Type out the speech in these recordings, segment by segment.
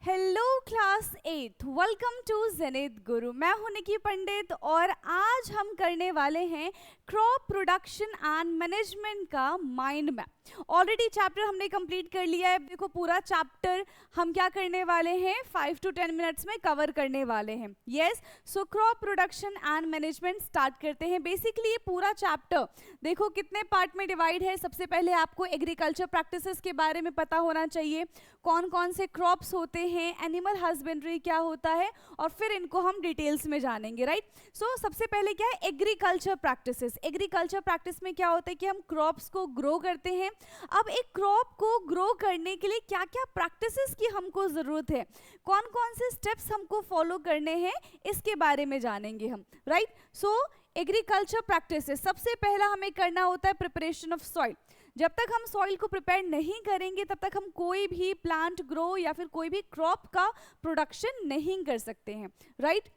Hello class 8, welcome to Zenith Guru. मैं हूं निकी पंडित और आज हम करने वाले हैं क्रॉप प्रोडक्शन एंड मैनेजमेंट का माइंड मैप। ऑलरेडी चैप्टर हमने कंप्लीट कर लिया है। देखो पूरा चैप्टर हम क्या करने वाले हैं, 5 to 10 मिनट्स में कवर करने वाले हैं। Yes, so crop production and management start करते हैं। बेसिकली ये पूरा चैप्टर देखो कितने पार्ट में डिवाइड है। सबसे पहले आपको एग्रीकल्चर प्रैक्टिसेस के बारे में पता होना चाहिए, कौन कौन से क्रॉप्स होते हैं, एनिमल हस्बेंड्री क्या होता है, और फिर इनको हम डिटेल्स में जानेंगे। राइट, सो सबसे पहले क्या है, एग्रीकल्चर प्रैक्टिसेस। एग्रीकल्चर प्रैक्टिस में क्या होता है कि हम क्रॉप्स को ग्रो करते हैं। अब एक क्रॉप को ग्रो करने के लिए क्या क्या प्रैक्टिसेस की हमको जरूरत है, कौन कौन से स्टेप्स हमको फॉलो करने हैं, इसके बारे में जानेंगे हम। राइट, सो एग्रीकल्चर प्रैक्टिसेस, सबसे पहला हमें करना होता है प्रिपरेशन ऑफ सॉइल। जब तक हम सॉइल को प्रिपेयर नहीं करेंगे तब तक हम कोई भी प्लांट ग्रो या फिर कोई भी क्रॉप का प्रोडक्शन नहीं कर सकते हैं। राइट,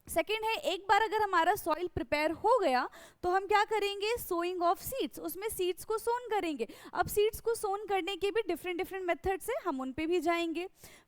सेकेंड है, एक बार अगर हमारा सॉइल प्रिपेयर हो गया तो हम क्या करेंगे, सोइंग ऑफ सीड्स, उसमें सीड्स को सोन करेंगे। अब सीड्स को सोन करने के भी डिफरेंट मेथड्स हैं, हम उन पे भी जाएंगे।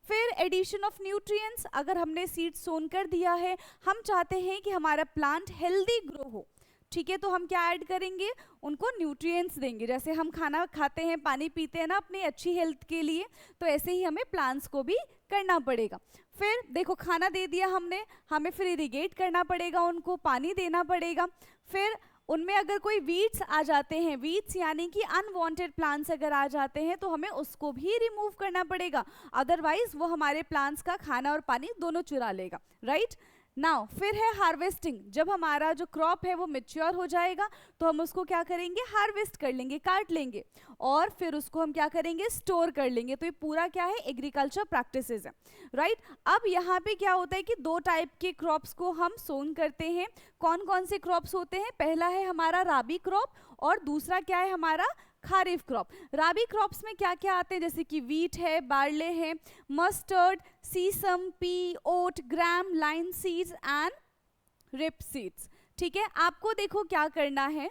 फिर एडिशन ऑफ न्यूट्रिएंट्स, अगर हमने सीड्स सोन कर दिया है, हम चाहते हैं कि हमारा प्लांट हेल्दी ग्रो हो, ठीक है, तो हम क्या ऐड करेंगे, उनको न्यूट्रिएंट्स देंगे। जैसे हम खाना खाते हैं, पानी पीते हैं ना अपनी अच्छी हेल्थ के लिए, तो ऐसे ही हमें प्लांट्स को भी करना पड़ेगा। फिर देखो खाना दे दिया हमने, हमें फिर इरिगेट करना पड़ेगा, उनको पानी देना पड़ेगा। फिर उनमें अगर कोई वीड्स आ जाते हैं, वीड्स यानी कि अनवांटेड प्लांट्स अगर आ जाते हैं तो हमें उसको भी रिमूव करना पड़ेगा, अदरवाइज वो हमारे प्लांट्स का खाना और पानी दोनों चुरा लेगा। राइट, नाउ फिर है हार्वेस्टिंग। जब हमारा जो क्रॉप है वो मैच्योर हो जाएगा तो हम उसको क्या करेंगे, हार्वेस्ट कर लेंगे, काट लेंगे, और फिर उसको हम क्या करेंगे, स्टोर कर लेंगे। तो ये पूरा क्या है, एग्रीकल्चर प्रैक्टिसेस है। राइट, अब यहाँ पे क्या होता है कि दो टाइप के क्रॉप्स को हम सोन करते हैं। कौन कौन से क्रॉप्स होते हैं, पहला है हमारा राबी क्रॉप और दूसरा क्या है हमारा खारिफ क्रॉप। राबी क्रॉप्स में क्या क्या आते हैं, जैसे कि वीट है, बार्ले है, mustard, sesame, pea, oat, gram, line seeds and rape seeds. ठीक है, आपको देखो क्या करना है,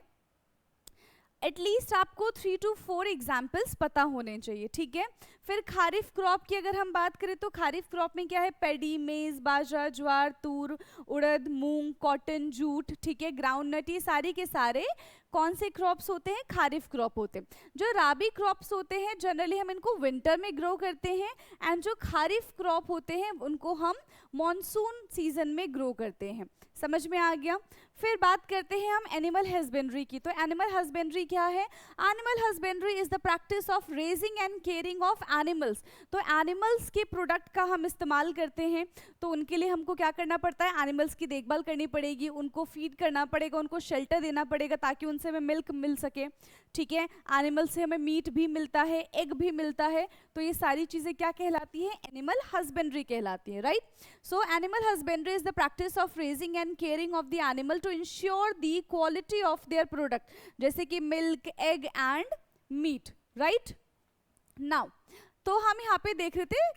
एटलीस्ट आपको 3 to 4 एग्जाम्पल्स पता होने चाहिए। ठीक है, फिर खारिफ क्रॉप की अगर हम बात करें तो खारिफ क्रॉप में क्या है, पैडी, मेज, बाजरा, ज्वार, तूर, उड़द, मूंग, कॉटन, जूट, ठीक है, ग्राउंड नट, ये सारे के सारे कौन से क्रॉप्स होते हैं, खारिफ क्रॉप होते हैं। जो राबी क्रॉप्स होते हैं जनरली हम इनको विंटर में ग्रो करते हैं, एंड जो खारिफ क्रॉप होते हैं उनको हम मॉनसून सीजन में ग्रो करते हैं। समझ में आ गया। फिर बात करते हैं हम एनिमल हस्बेंड्री की। तो एनिमल हस्बेंड्री क्या है, animal husbandry is the practice of raising and caring of animals. तो एनिमल्स के प्रोडक्ट का हम इस्तेमाल करते हैं, तो उनके लिए हमको क्या करना पड़ता है, एनिमल्स की देखभाल करनी पड़ेगी, उनको फीड करना पड़ेगा, उनको शेल्टर देना पड़ेगा ताकि उनसे हमें मिल्क मिल सके। ठीक है, एनिमल से हमें मीट भी मिलता है, एग भी मिलता है, तो ये सारी चीज़ें क्या कहलाती है, एनिमल हस्बेंड्री कहलाती है। Right, so animal husbandry is the practice of raising and caring of the animal to ensure the quality of their product, जैसे कि milk, egg and meat. Right, now तो हम यहाँ पे देख रहे थे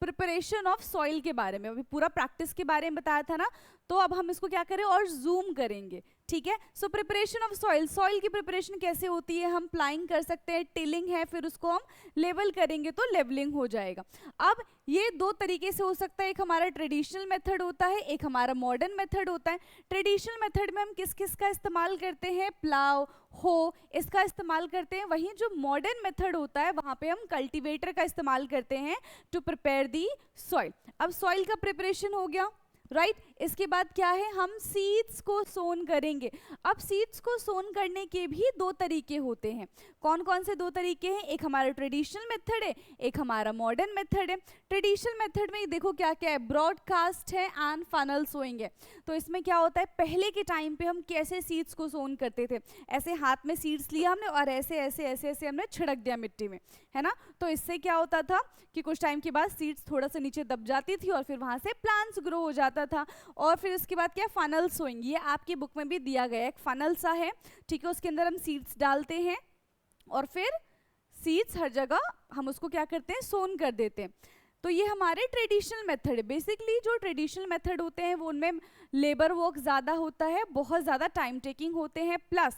प्रिपरेशन ऑफ सॉइल के बारे में, अभी पूरा प्रैक्टिस के बारे में बताया था ना, तो अब हम इसको क्या करें और जूम करेंगे। ठीक है, so preparation of soil, soil की प्रिपरेशन कैसे होती है, हम प्लाइंग कर सकते हैं, टिलिंग है, फिर उसको हम लेवल करेंगे तो लेवलिंग हो जाएगा। अब ये दो तरीके से हो सकता है, एक हमारा ट्रेडिशनल मेथड होता है, एक हमारा मॉडर्न मेथड होता है। ट्रेडिशनल मेथड में हम किस किस का इस्तेमाल करते हैं, प्लाव, हो, इसका इस्तेमाल करते हैं। वहीं जो मॉडर्न मेथड होता है वहाँ पे हम कल्टीवेटर का इस्तेमाल करते हैं टू प्रिपेयर दी सॉइल। अब सॉइल का प्रिपरेशन हो गया। राइट, इसके बाद क्या है, हम सीड्स को सोन करेंगे। अब सीड्स को सोन करने के भी दो तरीके होते हैं। कौन कौन से दो तरीके हैं, एक हमारा ट्रेडिशनल मेथड है, एक हमारा मॉडर्न मेथड है। ट्रेडिशनल मेथड में देखो क्या क्या है, ब्रॉडकास्ट है एंड फनल सोइंग है। तो इसमें क्या होता है, पहले के टाइम पे हम कैसे सीड्स को सोन करते थे, ऐसे हाथ में सीड्स लिया हमने और ऐसे ऐसे ऐसे ऐसे हमने छिड़क दिया मिट्टी में, है ना। तो इससे क्या होता था कि कुछ टाइम के बाद सीड्स थोड़ा सा नीचे दब जाती थी और फिर वहाँ से प्लांट्स ग्रो हो जाता था। और फिर उसके बाद क्या, फनल सोइंग, ये आपकी बुक में भी दिया गया है, एक फनल सा है, ठीक है, उसके अंदर हम सीड्स डालते हैं और फिर सीड्स हर जगह हम उसको क्या करते हैं, सोन कर देते हैं। तो ये हमारे ट्रेडिशनल मेथड है। बेसिकली जो ट्रेडिशनल मेथड होते हैं वो उनमें लेबर वर्क ज़्यादा होता है, बहुत ज़्यादा टाइम टेकिंग होते हैं, प्लस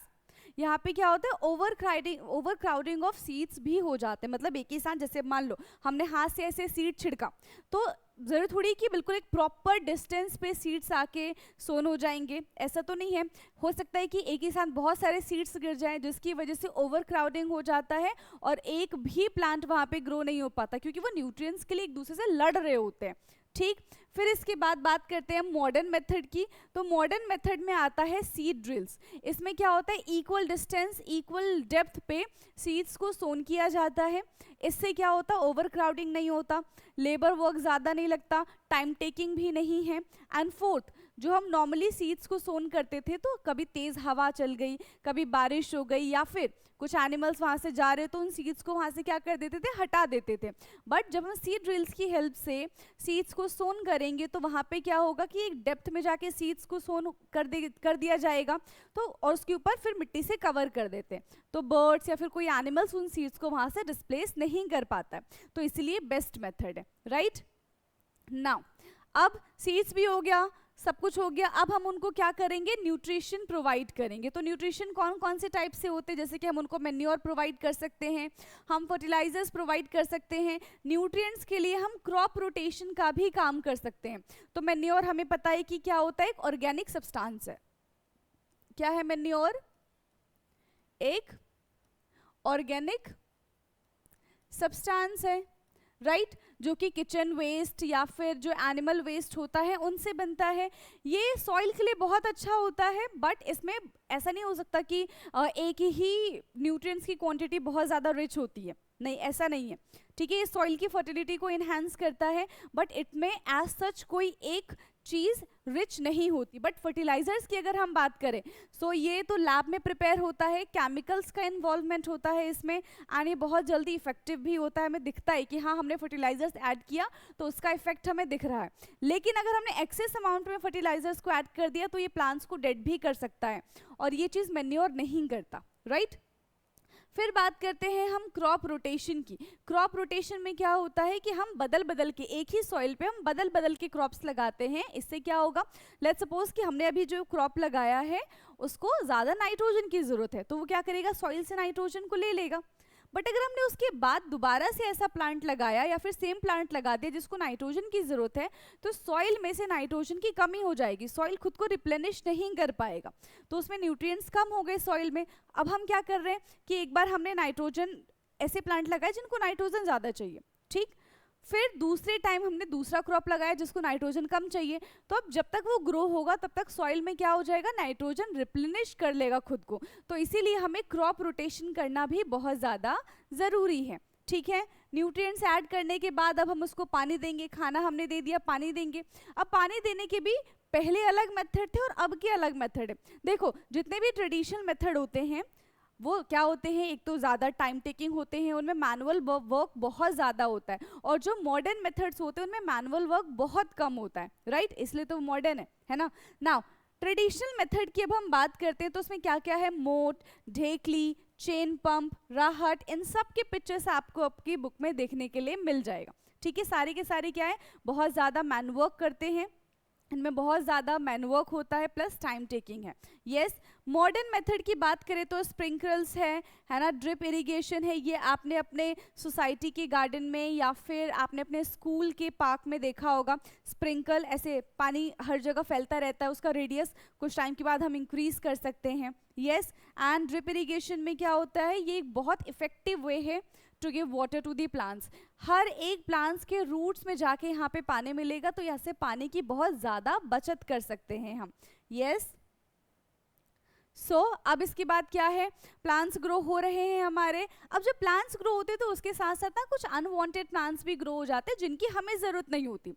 यहाँ पे क्या होता है, ओवर क्राउडिंग ऑफ सीड्स भी हो जाते हैं। मतलब एक ही साथ, जैसे मान लो हमने हाथ से ऐसे सीड छिड़का, तो जरूरत थोड़ी कि बिल्कुल एक प्रॉपर डिस्टेंस पे सीड्स आके सोन हो जाएंगे, ऐसा तो नहीं है। हो सकता है कि एक ही साथ बहुत सारे सीड्स गिर जाएं, जिसकी वजह से ओवर क्राउडिंग हो जाता है और एक भी प्लांट वहाँ पे ग्रो नहीं हो पाता, क्योंकि वो न्यूट्रिएंट्स के लिए एक दूसरे से लड़ रहे होते हैं। ठीक, फिर इसके बाद बात करते हैं मॉडर्न मेथड की। तो मॉडर्न मेथड में आता है सीड ड्रिल्स। इसमें क्या होता है, इक्वल डिस्टेंस इक्वल डेप्थ पे सीड्स को सोन किया जाता है। इससे क्या होता है, ओवर क्राउडिंग नहीं होता, लेबर वर्क ज़्यादा नहीं लगता, टाइम टेकिंग भी नहीं है। एंड फोर्थ, जो हम नॉर्मली सीड्स को सोन करते थे तो कभी तेज़ हवा चल गई, कभी बारिश हो गई, या फिर कुछ एनिमल्स वहाँ से जा रहे तो उन सीड्स को वहाँ से क्या कर देते थे, हटा देते थे। बट जब हम सीड ड्रिल्स की हेल्प से सीड्स को सोन करेंगे तो वहाँ पे क्या होगा कि एक डेप्थ में जाके सीड्स को सोन कर दिया जाएगा, तो और उसके ऊपर फिर मिट्टी से कवर कर देते हैं, तो बर्ड्स या फिर कोई एनिमल्स उन सीड्स को वहाँ से डिस्प्लेस नहीं कर पाता है। तो इसलिए बेस्ट मेथड है, राइट। नाउ अब सीड्स भी हो गया, सब कुछ हो गया, अब हम उनको क्या करेंगे, न्यूट्रिशन प्रोवाइड करेंगे। तो न्यूट्रिशन कौन कौन से टाइप से होते हैं, जैसे कि हम उनको मैन्योर प्रोवाइड कर सकते हैं, हम फर्टिलाइजर्स प्रोवाइड कर सकते हैं, न्यूट्रिएंट्स के लिए हम क्रॉप रोटेशन का भी काम कर सकते हैं। तो मैन्योर हमें पता है कि क्या होता है, एक ऑर्गेनिक सब्सटेंस है। क्या है मैन्योर, एक ऑर्गेनिक सब्सटेंस है, राइट, जो कि किचन वेस्ट या फिर जो एनिमल वेस्ट होता है उनसे बनता है। ये सॉइल के लिए बहुत अच्छा होता है, बट इसमें ऐसा नहीं हो सकता कि एक ही न्यूट्रिएंट्स की क्वांटिटी बहुत ज़्यादा रिच होती है, नहीं, ऐसा नहीं है। ठीक है, ये सॉइल की फर्टिलिटी को इन्हांस करता है, बट इनमें एज सच कोई एक चीज़ रिच नहीं होती। बट फर्टिलाइजर्स की अगर हम बात करें, सो ये तो लैब में प्रिपेयर होता है, केमिकल्स का इन्वॉल्वमेंट होता है इसमें, एंड ये बहुत जल्दी इफेक्टिव भी होता है। हमें दिखता है कि हाँ, हमने फर्टिलाइजर्स ऐड किया तो उसका इफेक्ट हमें दिख रहा है। लेकिन अगर हमने एक्सेस अमाउंट में फर्टिलाइजर्स को ऐड कर दिया तो ये प्लांट्स को डेड भी कर सकता है, और ये चीज़ मैन्योर नहीं करता, राइट। फिर बात करते हैं हम क्रॉप रोटेशन की। क्रॉप रोटेशन में क्या होता है कि हम बदल बदल के एक ही सॉइल पे हम बदल बदल के क्रॉप्स लगाते हैं। इससे क्या होगा, लेट्स सपोज कि हमने अभी जो क्रॉप लगाया है उसको ज़्यादा नाइट्रोजन की ज़रूरत है, तो वो क्या करेगा, सॉइल से नाइट्रोजन को ले लेगा। बट अगर हमने उसके बाद दोबारा से ऐसा प्लांट लगाया या फिर सेम प्लांट लगा दिया जिसको नाइट्रोजन की ज़रूरत है, तो सॉइल में से नाइट्रोजन की कमी हो जाएगी, सॉइल खुद को रिप्लेनिश नहीं कर पाएगा, तो उसमें न्यूट्रिएंट्स कम हो गए सॉइल में। अब हम क्या कर रहे हैं कि एक बार हमने नाइट्रोजन, ऐसे प्लांट लगाए जिनको नाइट्रोजन ज़्यादा चाहिए, ठीक, फिर दूसरे टाइम हमने दूसरा क्रॉप लगाया जिसको नाइट्रोजन कम चाहिए, तो अब जब तक वो ग्रो होगा तब तक सॉइल में क्या हो जाएगा, नाइट्रोजन रिप्लेनिश कर लेगा खुद को। तो इसीलिए हमें क्रॉप रोटेशन करना भी बहुत ज़्यादा ज़रूरी है। ठीक है, न्यूट्रिएंट्स ऐड करने के बाद अब हम उसको पानी देंगे, खाना हमने दे दिया, पानी देंगे। अब पानी देने के भी पहले अलग मेथड थे और अब के अलग मेथड है। देखो, जितने भी ट्रेडिशनल मेथड होते हैं वो क्या होते हैं, एक तो ज़्यादा टाइम टेकिंग होते हैं, उनमें मैनुअल वर्क बहुत ज़्यादा होता है, और जो मॉडर्न मेथड्स होते हैं उनमें मैनुअल वर्क बहुत कम होता है, राइट, इसलिए तो मॉडर्न है ना। नाउ ट्रेडिशनल मेथड की अब हम बात करते हैं तो उसमें क्या क्या है, मोट, ढेकली, चेन पंप, राहट, इन सब के पिक्चर्स आपको आपकी बुक में देखने के लिए मिल जाएगा। ठीक है, सारे के सारे क्या है, बहुत ज़्यादा मैनुवर्क करते हैं, इनमें बहुत ज़्यादा मैनुवर्क होता है प्लस टाइम टेकिंग है। यस, मॉडर्न मेथड की बात करें तो स्प्रिंकलर्स है ना, ड्रिप इरिगेशन है, ये आपने अपने सोसाइटी के गार्डन में या फिर आपने अपने स्कूल के पार्क में देखा होगा। स्प्रिंकल ऐसे पानी हर जगह फैलता रहता है, उसका रेडियस कुछ टाइम के बाद हम इंक्रीज कर सकते हैं। यस, एंड ड्रिप इरिगेशन में क्या होता है, ये एक बहुत इफेक्टिव वे है to give water to the plants. हर एक प्लांट्स के रूट्स में जाके यहाँ पे पानी मिलेगा, तो यहाँ से पानी की बहुत ज़्यादा बचत कर सकते हैं हम। यस, सो अब इसके बाद क्या है, प्लांट्स ग्रो हो रहे हैं हमारे। अब जब प्लांट्स ग्रो होते हैं तो उसके साथ साथ ना कुछ अनवांटेड प्लांट्स भी ग्रो हो जाते हैं जिनकी हमें ज़रूरत नहीं होती।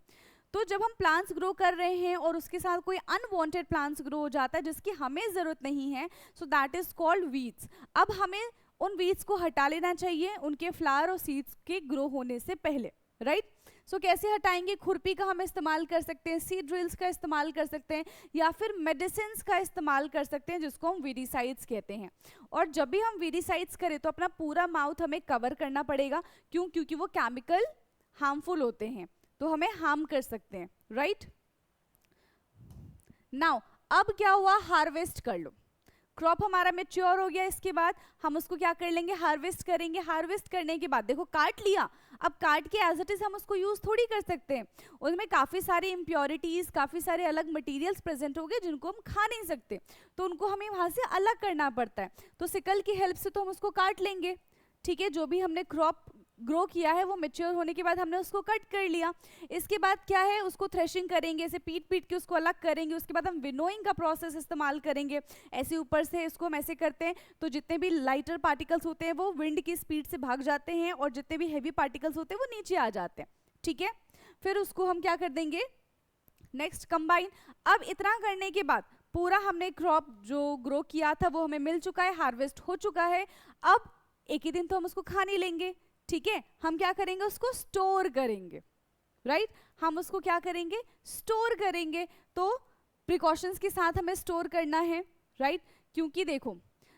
तो जब हम प्लांट्स ग्रो कर रहे हैं और उसके साथ कोई अनवांटेड प्लांट्स ग्रो हो जाता है जिसकी हमें ज़रूरत नहीं है, so that is called weeds. अब हमें उन वीड्स को हटा लेना चाहिए उनके फ्लावर और सीड्स के ग्रो होने से पहले, राइट। सो कैसे हटाएंगे, खुरपी का हम इस्तेमाल कर सकते हैं, सीड ड्रिल्स का इस्तेमाल कर सकते हैं, या फिर मेडिसिन्स का इस्तेमाल कर सकते हैं जिसको हम वीडिसाइड्स कहते हैं। और जब भी हम वीडिसाइड्स करें तो अपना पूरा माउथ हमें कवर करना पड़ेगा, क्यों, क्योंकि वो केमिकल हार्मफुल होते हैं, तो हमें हार्म कर सकते हैं, राइट। नाउ अब क्या हुआ, हार्वेस्ट कर लो। क्रॉप हमारा मेच्योर हो गया, इसके बाद हम उसको क्या कर लेंगे, हार्वेस्ट करेंगे। हार्वेस्ट करने के बाद देखो काट लिया, अब काट के एज इट इज हम उसको यूज थोड़ी कर सकते हैं, उसमें काफ़ी सारी इम्प्योरिटीज़, काफ़ी सारे अलग मटेरियल्स प्रेजेंट हो गए जिनको हम खा नहीं सकते, तो उनको हमें वहाँ से अलग करना पड़ता है। तो सिकल की हेल्प से तो हम उसको काट लेंगे, ठीक है। जो भी हमने क्रॉप ग्रो किया है वो मेच्योर होने के बाद हमने उसको कट कर लिया। इसके बाद क्या है, उसको थ्रेशिंग करेंगे, ऐसे पीट पीट के उसको अलग करेंगे। उसके बाद हम विनोइंग का प्रोसेस इस्तेमाल करेंगे, ऐसे ऊपर से इसको हम ऐसे करते हैं तो जितने भी लाइटर पार्टिकल्स होते हैं वो विंड की स्पीड से भाग जाते हैं और जितने भी हैवी पार्टिकल्स होते हैं वो नीचे आ जाते हैं, ठीक है। फिर उसको हम क्या कर देंगे, नेक्स्ट कंबाइन। अब इतना करने के बाद पूरा हमने क्रॉप जो ग्रो किया था वो हमें मिल चुका है, हार्वेस्ट हो चुका है। अब एक ही दिन तो हम उसको खा नहीं लेंगे, ठीक है, हम क्या करेंगे, उसको स्टोर करेंगे, राइट। हम उसको क्या करेंगे, स्टोर करेंगे। तो प्रिकॉशंस के साथ हमें स्टोर करना है, राइट। क्योंकि देखो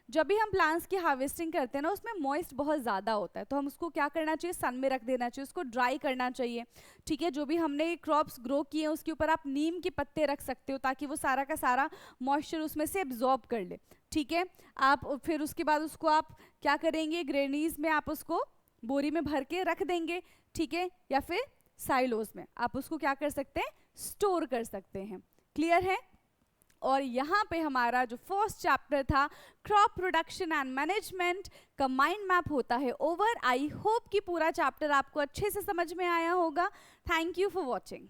जब भी हम प्लांट्स की हार्वेस्टिंग करते हैं ना उसमें मॉइस्ट बहुत ज़्यादा होता है, तो हम उसको क्या करना चाहिए, सन में रख देना चाहिए, उसको ड्राई करना चाहिए, ठीक है। जो भी हमने क्रॉप्स ग्रो किए हैं उसके ऊपर आप नीम के पत्ते रख सकते हो ताकि वो सारा का सारा मॉइस्चर उसमें से एब्जॉर्ब कर ले, ठीक है। आप फिर उसके बाद उसको आप क्या करेंगे, ग्रेनीज में आप उसको बोरी में भर के रख देंगे, ठीक है, या फिर साइलोस में आप उसको क्या कर सकते हैं, स्टोर कर सकते हैं। क्लियर है। और यहाँ पे हमारा जो फर्स्ट चैप्टर था क्रॉप प्रोडक्शन एंड मैनेजमेंट का माइंड मैप होता है ओवर। आई होप कि पूरा चैप्टर आपको अच्छे से समझ में आया होगा। Thank you for watching.